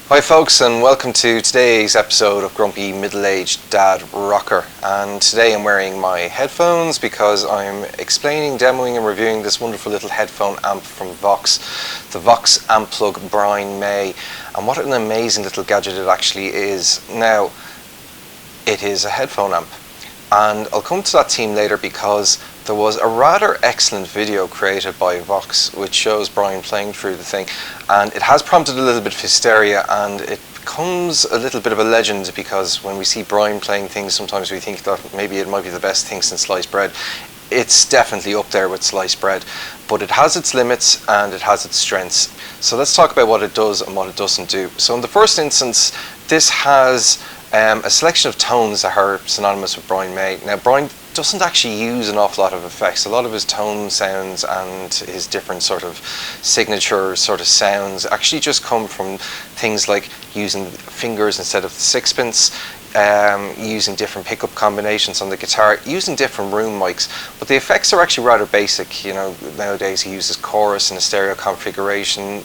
Hi folks, and welcome to today's episode of Grumpy Middle-Aged Dad Rocker. And today I'm wearing my headphones because I'm explaining, demoing and reviewing this wonderful little headphone amp from Vox, the Vox Amplug Brian May. And what an amazing little gadget it actually is. Now, it is a headphone amp. And I'll come to that theme later because there was a rather excellent video created by Vox which shows Brian playing through the thing, and it has prompted a little bit of hysteria, and it becomes a little bit of a legend because when we see Brian playing things, sometimes we think that maybe it might be the best thing since sliced bread. It's definitely up there with sliced bread, but it has its limits and it has its strengths. So let's talk about what it does and what it doesn't do. So in the first instance, this has a selection of tones that are synonymous with Brian May. Now, Brian doesn't actually use an awful lot of effects. A lot of his tone sounds and his different sort of signature sort of sounds actually just come from things like using fingers instead of the sixpence, using different pickup combinations on the guitar, using different room mics. But the effects are actually rather basic. You know, nowadays he uses chorus in a stereo configuration.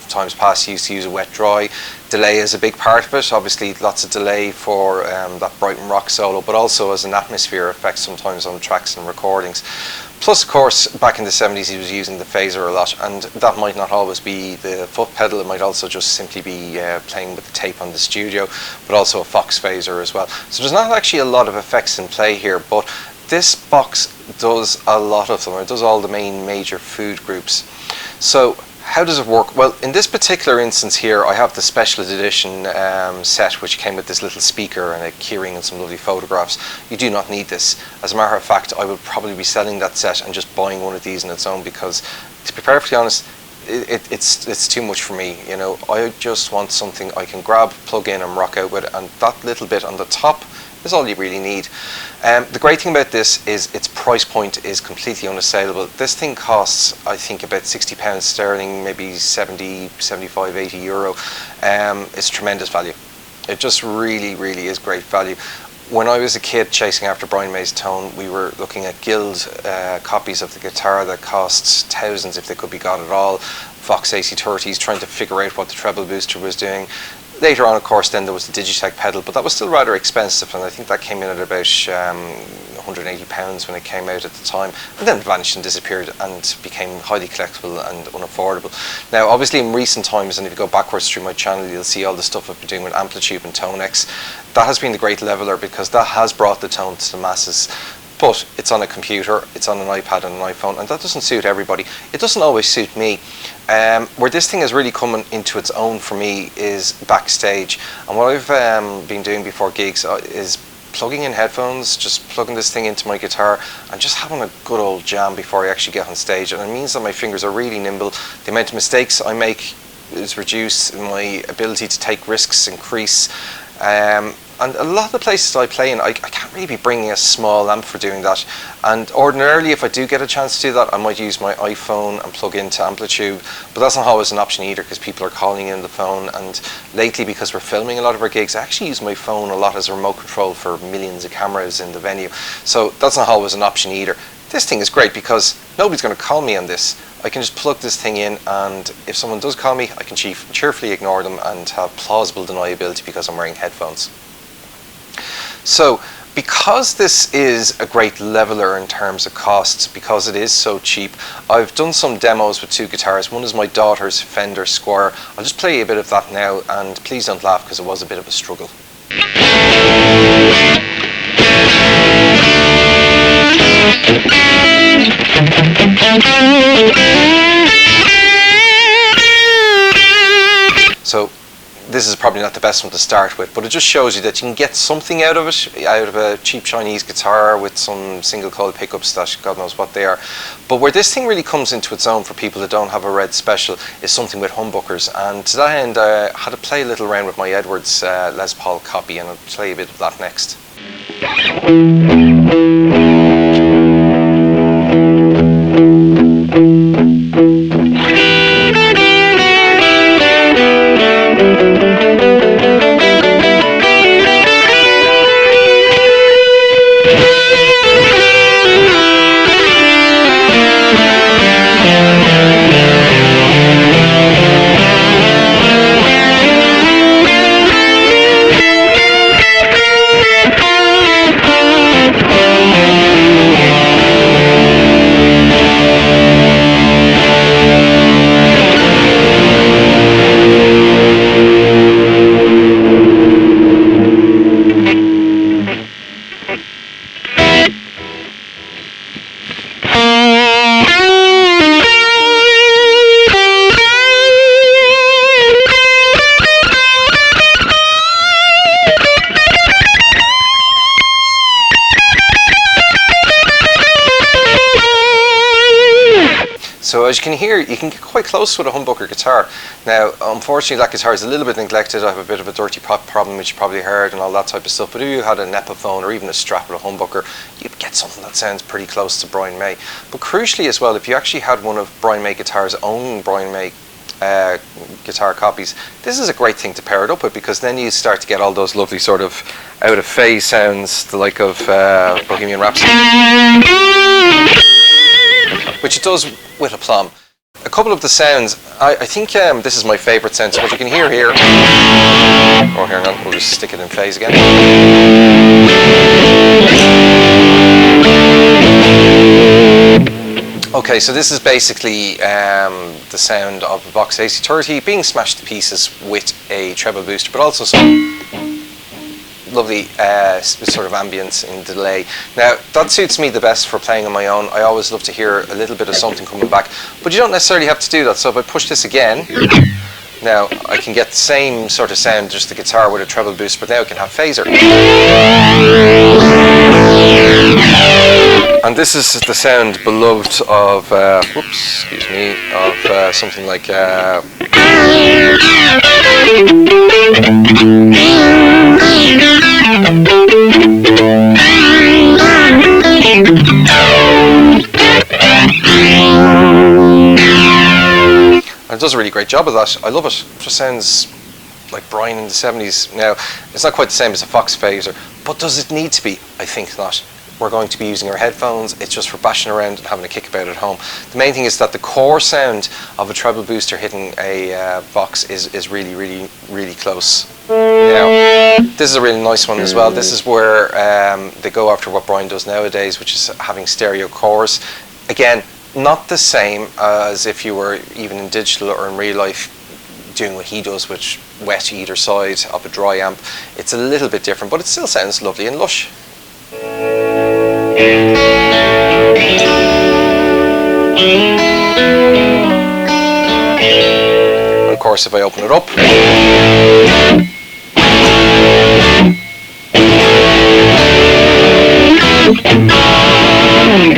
Times past he used to use a wet dry. Delay is a big part of it, obviously lots of delay for that Brighton rock solo, but also as an atmosphere effect sometimes on tracks and recordings. Plus, of course, back in the 70s he was using the phaser a lot, and that might not always be the foot pedal, it might also just simply be playing with the tape on the studio, but also a Fox phaser as well. So there's not actually a lot of effects in play here, but this box does a lot of them. It does all the main major food groups. So how does it work? Well, in this particular instance here, I have the special edition set which came with this little speaker and a keyring and some lovely photographs. You do not need this. As a matter of fact, I would probably be selling that set and just buying one of these in its own because, to be perfectly honest, it's too much for me. You know, I just want something I can grab, plug in and rock out with, and that little bit on the top is all you really need. The great thing about this is its price point is completely unassailable. This thing costs, I think, about £60 sterling, maybe 70, 75, 80 euro. It's tremendous value. It just really, really is great value. When I was a kid chasing after Brian May's tone, we were looking at guild copies of the guitar that cost thousands if they could be got at all. Vox AC30s, trying to figure out what the treble booster was doing. Later on, of course, then there was the Digitech pedal, but that was still rather expensive, and I think that came in at about £180 when it came out at the time, and then vanished and disappeared and became highly collectible and unaffordable. Now, obviously, in recent times, and if you go backwards through my channel, you'll see all the stuff I've been doing with Amplitude and Tonex. That has been the great leveler because that has brought the tone to the masses. But it's on a computer, it's on an iPad and an iPhone, and that doesn't suit everybody. It doesn't always suit me. Where this thing is really coming into its own for me is Backstage. And what I've been doing before gigs is plugging in headphones, just plugging this thing into my guitar and just having a good old jam before I actually get on stage. And it means that my fingers are really nimble. The amount of mistakes I make is reduced, my ability to take risks increase. And a lot of the places I play in, I can't really be bringing a small amp for doing that. And ordinarily, if I do get a chance to do that, I might use my iPhone and plug into Amplitude, but that's not always an option either because people are calling in the phone. And lately, because we're filming a lot of our gigs, I actually use my phone a lot as a remote control for millions of cameras in the venue. So that's not always an option either. This thing is great because nobody's going to call me on this. I can just plug this thing in, and if someone does call me, I can cheerfully ignore them and have plausible deniability because I'm wearing headphones. So, because this is a great leveler in terms of costs, because it is so cheap, I've done some demos with two guitars. One is my daughter's Fender Squire. I'll just play a bit of that now, and please don't laugh because it was a bit of a struggle. So this is probably not the best one to start with, but it just shows you that you can get something out of it, out of a cheap Chinese guitar with some single coil pickups that God knows what they are. But where this thing really comes into its own for people that don't have a red special is something with humbuckers, and to that end I had to play a little around with my Edwards Les Paul copy, and I'll play a bit of that next. can hear, you can get quite close with a humbucker guitar. Now, unfortunately, that guitar is a little bit neglected. I have a bit of a dirty pop problem, which you probably heard, and all that type of stuff. But if you had an Epiphone or even a Strat with a humbucker, you'd get something that sounds pretty close to Brian May. But crucially as well, if you actually had one of Brian May Guitar's own Brian May guitar copies, this is a great thing to pair it up with, because then you start to get all those lovely sort of out of phase sounds, the like of Bohemian Rhapsody, which it does with aplomb. A couple of the sounds, I think this is my favourite sound. So what you can hear here, oh, hang on, we'll just stick it in phase again. Okay, so this is basically the sound of a Vox AC30 being smashed to pieces with a treble booster, but also some lovely sort of ambience in delay. Now, that suits me the best for playing on my own. I always love to hear a little bit of something coming back, but you don't necessarily have to do that. So if I push this again, now I can get the same sort of sound, just the guitar with a treble boost, but now I can have phaser. And this is the sound beloved of, whoops, excuse me, of something like and it does a really great job of that. I love it. It just sounds like Brian in the 70s. Now, it's not quite the same as a Fox phaser, but does it need to be? I think not. We're going to be using our headphones. It's just for bashing around and having a kick about at home. The main thing is that the core sound of a treble booster hitting a Vox is really, really, really close. Now, this is a really nice one as well. This is where they go after what Brian does nowadays, which is having stereo cores. Again, not the same as if you were even in digital or in real life doing what he does, which wet either side of a dry amp. It's a little bit different, but it still sounds lovely and lush. And of course, if I open it up,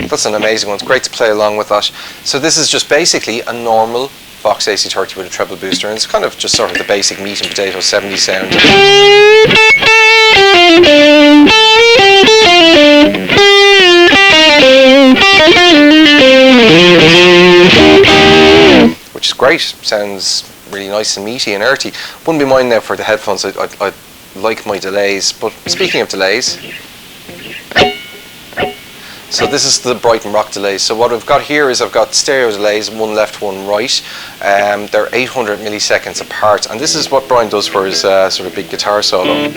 that's an amazing one. It's great to play along with that. So this is just basically a normal Vox AC30 with a treble booster, and it's kind of just sort of the basic meat and potato 70s sound, which is great. Sounds really nice and meaty and earthy. Wouldn't be mine now for the headphones. I like my delays, but speaking of delays, so this is the Brighton Rock delays. So what I've got here is I've got stereo delays, one left, one right. They're 800 milliseconds apart, and this is what Brian does for his sort of big guitar solo.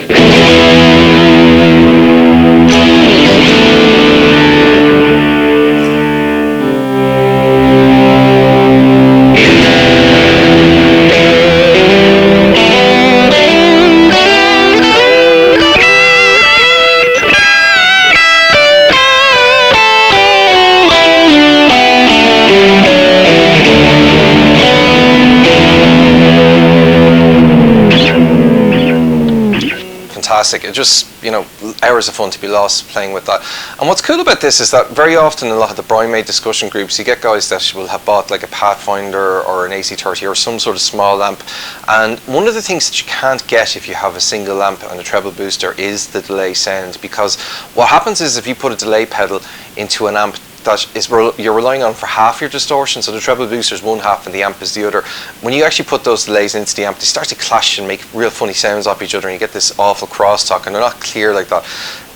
It just, you know, hours of fun to be lost playing with that. And what's cool about this is that very often in a lot of the Brian May discussion groups, you get guys that will have bought like a Pathfinder or an AC30 or some sort of small amp, and one of the things that you can't get if you have a single amp and a treble booster is the delay sound, because what happens is if you put a delay pedal into an amp that is you're relying on for half your distortion, so the treble booster is one half and the amp is the other. When you actually put those delays into the amp, they start to clash and make real funny sounds off each other, and you get this awful crosstalk, and they're not clear like that.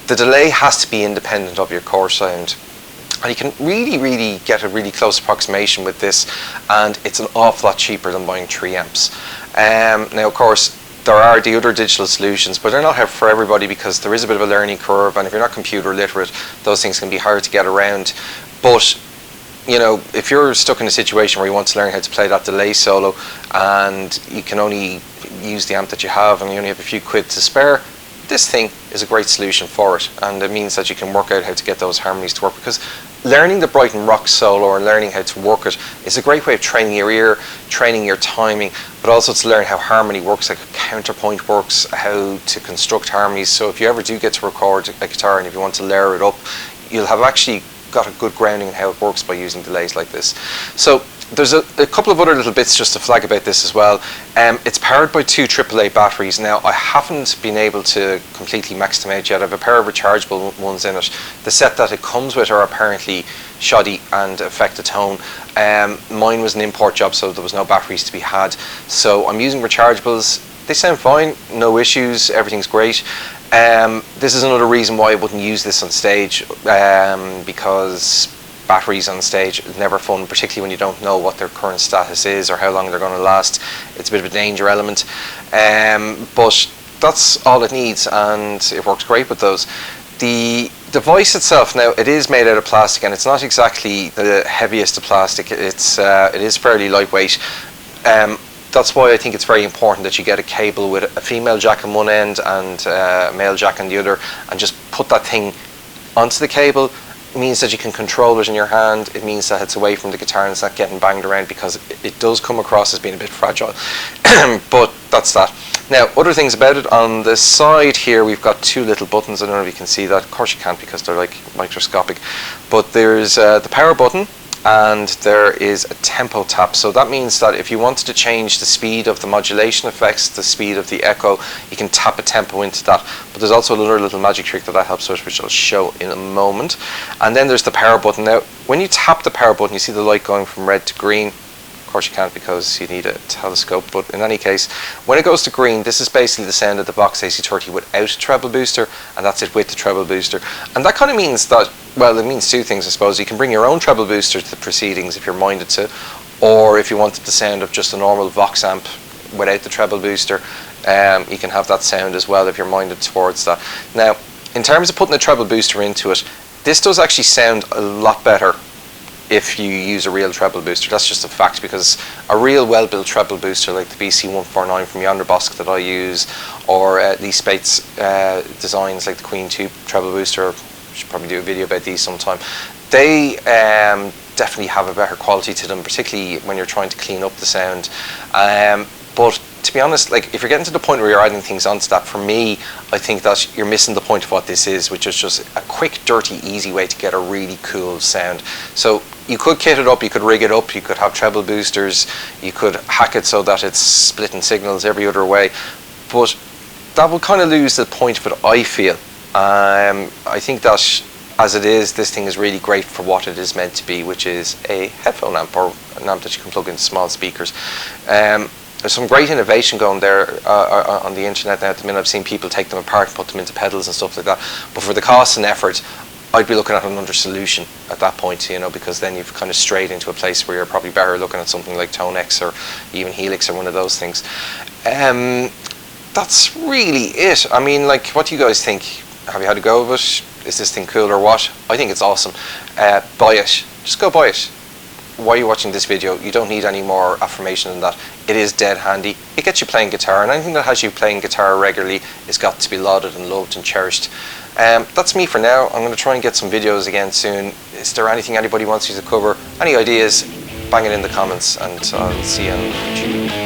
The delay has to be independent of your core sound, and you can really get a really close approximation with this, and it's an awful lot cheaper than buying 3 amps. Now, of course, there are the other digital solutions, but they're not for everybody, because there is a bit of a learning curve, and if you're not computer literate, those things can be hard to get around. But, you know, if you're stuck in a situation where you want to learn how to play that delay solo and you can only use the amp that you have and you only have a few quid to spare, this thing is a great solution for it, and it means that you can work out how to get those harmonies to work, because learning the Brighton Rock solo and learning how to work it is a great way of training your ear, training your timing, but also to learn how harmony works, like counterpoint works, how to construct harmonies. So if you ever do get to record a guitar and if you want to layer it up, you'll have actually got a good grounding in how it works by using delays like this. So there's a couple of other little bits just to flag about this as well. It's powered by two AAA batteries. Now, I haven't been able to completely max them out yet. I have a pair of rechargeable ones in it. The set that it comes with are apparently shoddy and affect the tone. Mine was an import job, so there was no batteries to be had. So I'm using rechargeables. They sound fine, no issues, everything's great. This is another reason why I wouldn't use this on stage, because batteries on stage is never fun, particularly when you don't know what their current status is or how long they're going to last. It's a bit of a danger element, but that's all it needs, and it works great with those. The device itself, now, it is made out of plastic, and it's not exactly the heaviest of plastic. It is fairly lightweight. That's why I think it's very important that you get a cable with a female jack on one end and a male jack on the other, and just put that thing onto the cable. It means that you can control it in your hand. It means that it's away from the guitar and it's not getting banged around, because it does come across as being a bit fragile. But that's that. Now, other things about it, on the side here we've got two little buttons. I don't know if you can see that. Of course you can't, because they're like microscopic. But there's the power button, and there is a tempo tap. So that means that if you wanted to change the speed of the modulation effects, the speed of the echo, you can tap a tempo into that. But there's also another little magic trick that helps with, which I'll show in a moment. And then there's the power button. Now, when you tap the power button, you see the light going from red to green. Of course you can't, because you need a telescope, but in any case, when it goes to green, this is basically the sound of the Vox AC30 without a treble booster, and that's it with the treble booster. And that kind of means that, well, it means two things, I suppose. You can bring your own treble booster to the proceedings if you're minded to, or if you wanted the sound of just a normal Vox amp without the treble booster, you can have that sound as well if you're minded towards that. Now, in terms of putting a treble booster into it, this does actually sound a lot better if you use a real treble booster. That's just a fact, because a real well-built treble booster like the BC149 from Yonder Bosk that I use, or Lee Spate's designs like the Queen 2 treble booster, I should probably do a video about these sometime, they definitely have a better quality to them, particularly when you're trying to clean up the sound. But to be honest, like, if you're getting to the point where you're adding things onto that, for me, I think that you're missing the point of what this is, which is just a quick, dirty, easy way to get a really cool sound. So you could kit it up, you could rig it up, you could have treble boosters, you could hack it so that it's splitting signals every other way, but that will kind of lose the point of it, I feel. I think that as it is, this thing is really great for what it is meant to be, which is a headphone amp, or an amp that you can plug into small speakers. There's some great innovation going there on the internet now. At the minute, I've seen people take them apart and put them into pedals and stuff like that. But for the cost and effort, I'd be looking at another solution at that point, you know, because then you've kind of strayed into a place where you're probably better looking at something like Tone X or even Helix or one of those things. That's really it. I mean, like, what do you guys think? Have you had a go of it? Is this thing cool or what? I think it's awesome. Buy it. Just go buy it. While you're watching this video, you don't need any more affirmation than that. It is dead handy. It gets you playing guitar, and anything that has you playing guitar regularly is got to be lauded and loved and cherished. That's me for now. I'm going to try and get some videos again soon. Is there anything anybody wants you to cover? Any ideas? Bang it in the comments, and I'll see you on YouTube.